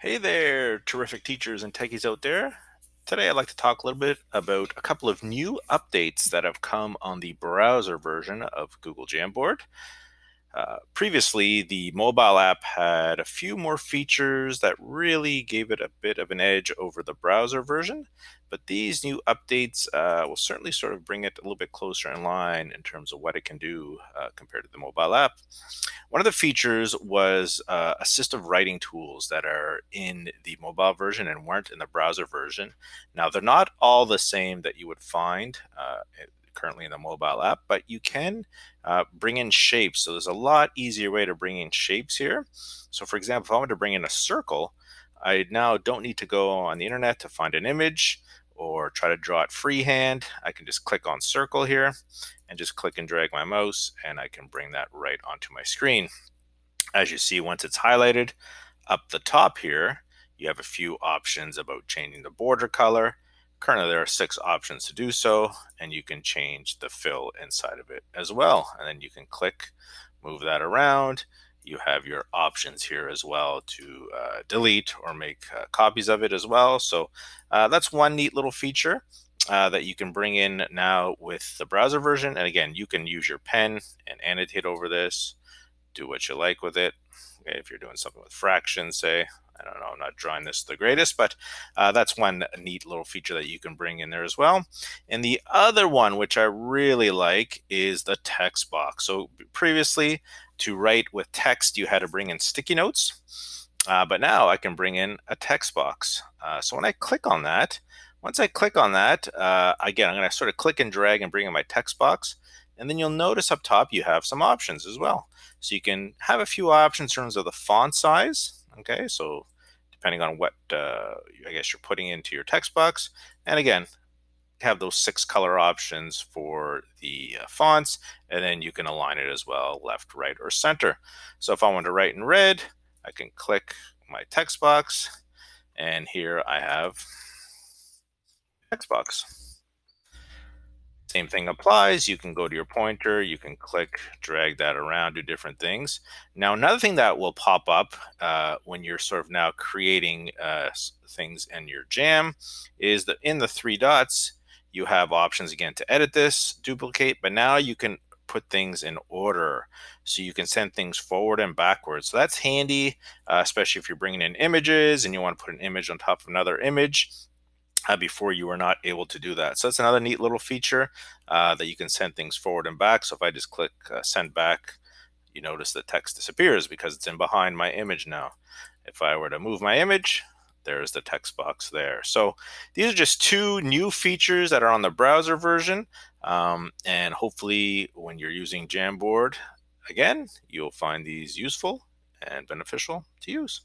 Hey there, terrific teachers and techies out there. Today, I'd like to talk a little bit about a couple of new updates that have come on the browser version of Google Jamboard. Previously, the mobile app had a few more features that really gave it a bit of an edge over the browser version, but these new updates will certainly sort of bring it a little bit closer in line in terms of what it can do compared to the mobile app. One of the features was assistive writing tools that are in the mobile version and weren't in the browser version. Now, they're not all the same that you would find currently in the mobile app, but you can bring in shapes. So there's a lot easier way to bring in shapes here. So for example, if I want to bring in a circle, I now don't need to go on the internet to find an image or try to draw it freehand. I can just click on circle here and just click and drag my mouse and I can bring that right onto my screen. As you see, once it's highlighted up the top here, you have a few options about changing the border color. Currently, there are 6 options to do so, and you can change the fill inside of it as well. And then you can click, move that around. You have your options here as well to delete or make copies of it as well. So that's one neat little feature that you can bring in now with the browser version. And again, you can use your pen and annotate over this, do what you like with it. Okay, if you're doing something with fractions, say, I don't know, I'm not drawing this the greatest, but that's one neat little feature that you can bring in there as well. And the other one, which I really like, is the text box. So previously, to write with text, you had to bring in sticky notes, but now I can bring in a text box. So when I click on that, once I click on that, again, I'm going to sort of click and drag and bring in my text box. And then you'll notice up top you have some options as well. So you can have a few options in terms of the font size. Okay, so depending on what I guess you're putting into your text box. And again, have those 6 color options for the fonts, and then you can align it as well, left, right, or center. So if I want to write in red, I can click my text box, and here I have text box. Same thing applies. You can go to your pointer, you can click, drag that around, do different things. Now, another thing that will pop up when you're sort of now creating things in your jam is that in the 3 dots, you have options again to edit this, duplicate, but now you can put things in order. So you can send things forward and backwards. So that's handy, especially if you're bringing in images and you want to put an image on top of another image. Before you were not able to do that. So that's another neat little feature that you can send things forward and back. So if I just click send back, you notice the text disappears because it's in behind my image now. If I were to move my image, there's the text box there. So these are just 2 new features that are on the browser version. And hopefully when you're using Jamboard, again, you'll find these useful and beneficial to use.